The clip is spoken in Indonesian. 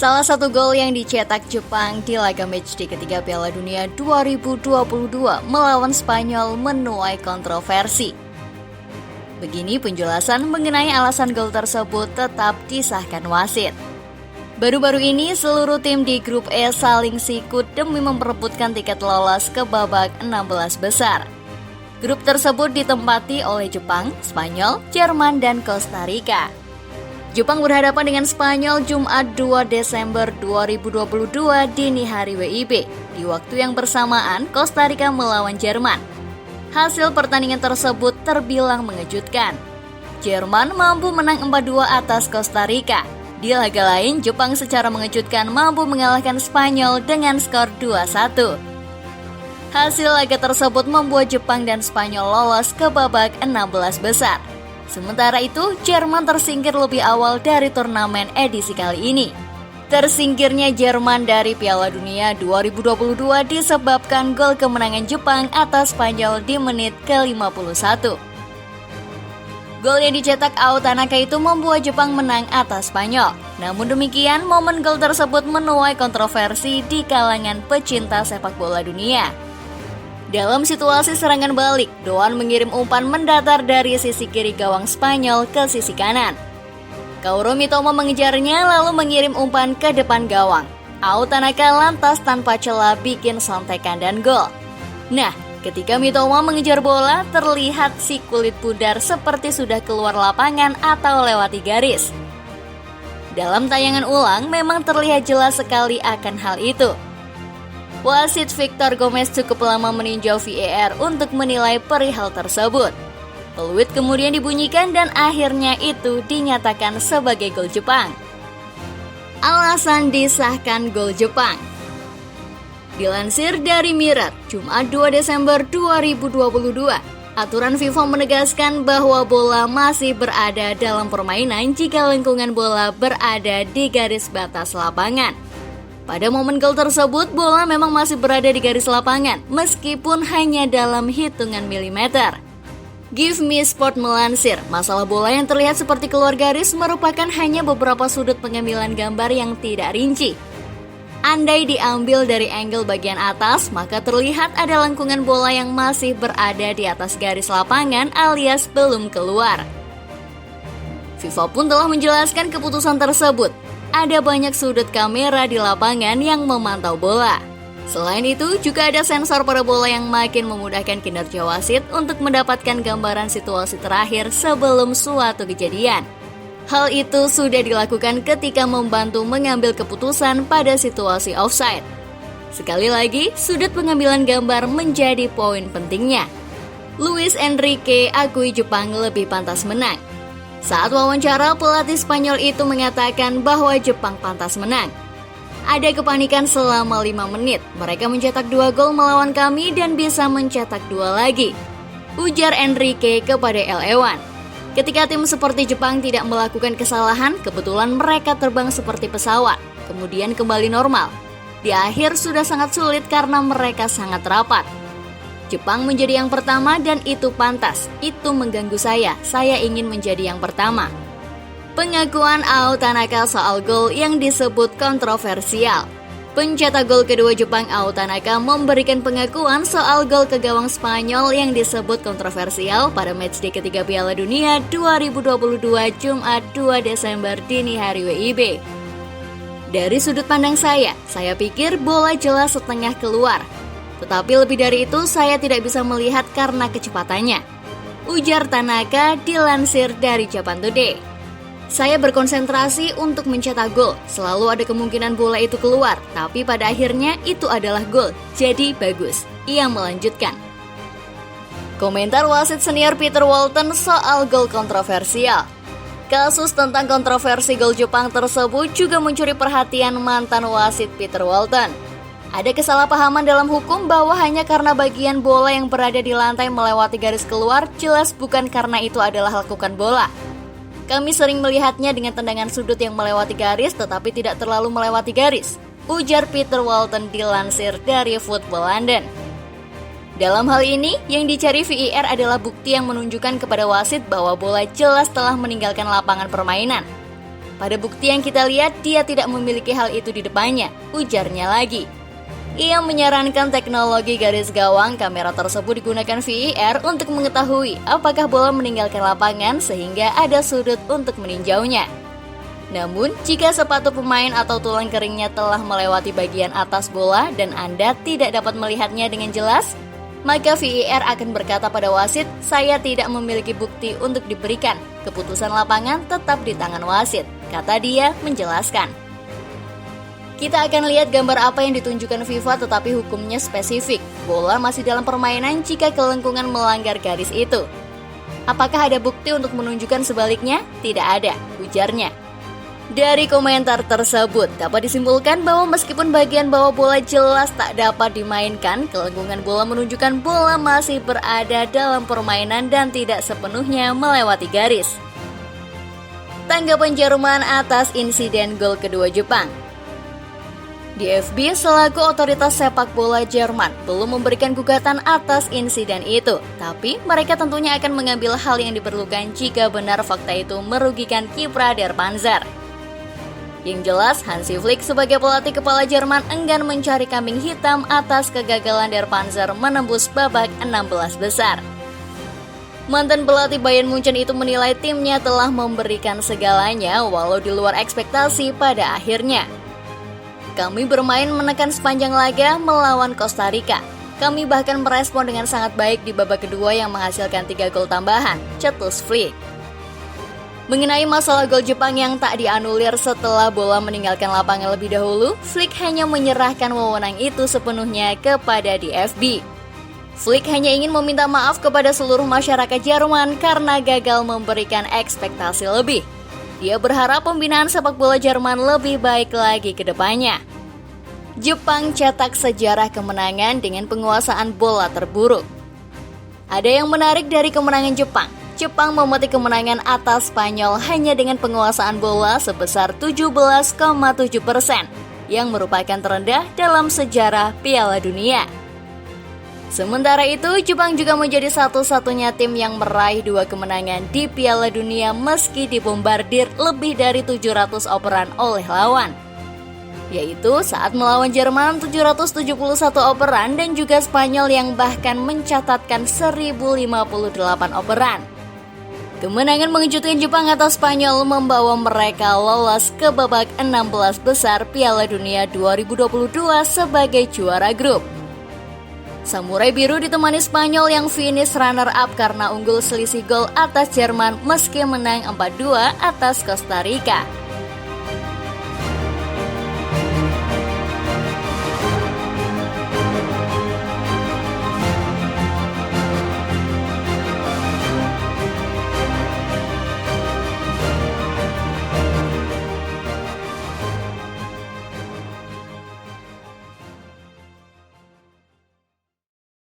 Salah satu gol yang dicetak Jepang di laga matchday ketiga Piala Dunia 2022 melawan Spanyol menuai kontroversi. Begini penjelasan mengenai alasan gol tersebut tetap disahkan wasit. Baru-baru ini seluruh tim di grup E saling sikut demi memperebutkan tiket lolos ke babak 16 besar. Grup tersebut ditempati oleh Jepang, Spanyol, Jerman, dan Costa Rica. Jepang berhadapan dengan Spanyol Jumat 2 Desember 2022 dini hari WIB. Di waktu yang bersamaan, Costa Rica melawan Jerman. Hasil pertandingan tersebut terbilang mengejutkan. Jerman mampu menang 4-2 atas Costa Rica. Di laga lain, Jepang secara mengejutkan mampu mengalahkan Spanyol dengan skor 2-1. Hasil laga tersebut membuat Jepang dan Spanyol lolos ke babak 16 besar. Sementara itu, Jerman tersingkir lebih awal dari turnamen edisi kali ini. Tersingkirnya Jerman dari Piala Dunia 2022 disebabkan gol kemenangan Jepang atas Spanyol di menit ke-51. Gol yang dicetak Ao Tanaka itu membuat Jepang menang atas Spanyol. Namun demikian, momen gol tersebut menuai kontroversi di kalangan pecinta sepak bola dunia. Dalam situasi serangan balik, Doan mengirim umpan mendatar dari sisi kiri gawang Spanyol ke sisi kanan. Kaoru Mitoma mengejarnya lalu mengirim umpan ke depan gawang. Ao Tanaka lantas tanpa celah bikin sontekan dan gol. Nah, ketika Mitoma mengejar bola, terlihat si kulit pudar seperti sudah keluar lapangan atau lewati garis. Dalam tayangan ulang memang terlihat jelas sekali akan hal itu. Wasit Victor Gomez cukup lama meninjau VAR untuk menilai perihal tersebut. Peluit kemudian dibunyikan dan akhirnya itu dinyatakan sebagai gol Jepang. Alasan disahkan gol Jepang. Dilansir dari Mirror, Jumat 2 Desember 2022, aturan FIFA menegaskan bahwa bola masih berada dalam permainan jika lengkungan bola berada di garis batas lapangan. Pada momen gol tersebut, bola memang masih berada di garis lapangan, meskipun hanya dalam hitungan milimeter. Give Me Sport melansir, masalah bola yang terlihat seperti keluar garis merupakan hanya beberapa sudut pengambilan gambar yang tidak rinci. Andai diambil dari angle bagian atas, maka terlihat ada lengkungan bola yang masih berada di atas garis lapangan alias belum keluar. FIFA pun telah menjelaskan keputusan tersebut. Ada banyak sudut kamera di lapangan yang memantau bola. Selain itu, juga ada sensor pada bola yang makin memudahkan kinerja wasit untuk mendapatkan gambaran situasi terakhir sebelum suatu kejadian. Hal itu sudah dilakukan ketika membantu mengambil keputusan pada situasi offside. Sekali lagi, sudut pengambilan gambar menjadi poin pentingnya. Luis Enrique akui Jepang lebih pantas menang. Saat wawancara, pelatih Spanyol itu mengatakan bahwa Jepang pantas menang. Ada kepanikan selama 5 menit. Mereka mencetak 2 gol melawan kami dan bisa mencetak 2 lagi, ujar Enrique kepada El-Ewan. Ketika tim seperti Jepang tidak melakukan kesalahan, kebetulan mereka terbang seperti pesawat, kemudian kembali normal. Di akhir sudah sangat sulit karena mereka sangat rapat. Jepang menjadi yang pertama dan itu pantas. Itu mengganggu saya ingin menjadi yang pertama. Pengakuan Ao Tanaka soal gol yang disebut kontroversial. Pencetak gol kedua Jepang, Ao Tanaka, memberikan pengakuan soal gol ke gawang Spanyol yang disebut kontroversial pada matchday ketiga Piala Dunia 2022 Jumat 2 Desember dini hari WIB. Dari sudut pandang saya pikir bola jelas setengah keluar. Tetapi lebih dari itu saya tidak bisa melihat karena kecepatannya, ujar Tanaka dilansir dari Japan Today. Saya berkonsentrasi untuk mencetak gol, selalu ada kemungkinan bola itu keluar, tapi pada akhirnya itu adalah gol, jadi bagus, ia melanjutkan. Komentar wasit senior Peter Walton soal gol kontroversial. Kasus tentang kontroversi gol Jepang tersebut juga mencuri perhatian mantan wasit Peter Walton. Ada kesalahpahaman dalam hukum bahwa hanya karena bagian bola yang berada di lantai melewati garis keluar, jelas bukan karena itu adalah lekukan bola. Kami sering melihatnya dengan tendangan sudut yang melewati garis tetapi tidak terlalu melewati garis, ujar Peter Walton dilansir dari Football London. Dalam hal ini, yang dicari VAR adalah bukti yang menunjukkan kepada wasit bahwa bola jelas telah meninggalkan lapangan permainan. Pada bukti yang kita lihat, dia tidak memiliki hal itu di depannya, ujarnya lagi. Ia menyarankan teknologi garis gawang kamera tersebut digunakan VAR untuk mengetahui apakah bola meninggalkan lapangan sehingga ada sudut untuk meninjaunya. Namun, jika sepatu pemain atau tulang keringnya telah melewati bagian atas bola dan Anda tidak dapat melihatnya dengan jelas, maka VAR akan berkata pada wasit, "Saya tidak memiliki bukti untuk diberikan. Keputusan lapangan tetap di tangan wasit," kata dia menjelaskan. Kita akan lihat gambar apa yang ditunjukkan FIFA, tetapi hukumnya spesifik. Bola masih dalam permainan jika kelengkungan melanggar garis itu. Apakah ada bukti untuk menunjukkan sebaliknya? Tidak ada, ujarnya. Dari komentar tersebut, dapat disimpulkan bahwa meskipun bagian bawah bola jelas tak dapat dimainkan, kelengkungan bola menunjukkan bola masih berada dalam permainan dan tidak sepenuhnya melewati garis. Tanggapan Jerman atas insiden gol kedua Jepang. DFB selaku otoritas sepak bola Jerman belum memberikan gugatan atas insiden itu, tapi mereka tentunya akan mengambil hal yang diperlukan jika benar fakta itu merugikan kiprah Der Panzer. Yang jelas, Hansi Flick sebagai pelatih kepala Jerman enggan mencari kambing hitam atas kegagalan Der Panzer menembus babak 16 besar. Mantan pelatih Bayern Munchen itu menilai timnya telah memberikan segalanya walau di luar ekspektasi pada akhirnya. Kami bermain menekan sepanjang laga melawan Costa Rica. Kami bahkan merespon dengan sangat baik di babak kedua yang menghasilkan 3 gol tambahan, cetus Flick. Mengenai masalah gol Jepang yang tak dianulir setelah bola meninggalkan lapangan lebih dahulu, Flick hanya menyerahkan wewenang itu sepenuhnya kepada DFB. Flick hanya ingin meminta maaf kepada seluruh masyarakat Jerman karena gagal memberikan ekspektasi lebih. Dia berharap pembinaan sepak bola Jerman lebih baik lagi ke depannya. Jepang cetak sejarah kemenangan dengan penguasaan bola terburuk. Ada yang menarik dari kemenangan Jepang. Jepang memetik kemenangan atas Spanyol hanya dengan penguasaan bola sebesar 17,7%, yang merupakan terendah dalam sejarah Piala Dunia. Sementara itu, Jepang juga menjadi satu-satunya tim yang meraih 2 kemenangan di Piala Dunia meski dibombardir lebih dari 700 operan oleh lawan. Yaitu saat melawan Jerman 771 operan dan juga Spanyol yang bahkan mencatatkan 1058 operan. Kemenangan mengejutkan Jepang atas Spanyol membawa mereka lolos ke babak 16 besar Piala Dunia 2022 sebagai juara grup. Samurai Biru ditemani Spanyol yang finish runner-up karena unggul selisih gol atas Jerman meski menang 4-2 atas Costa Rica.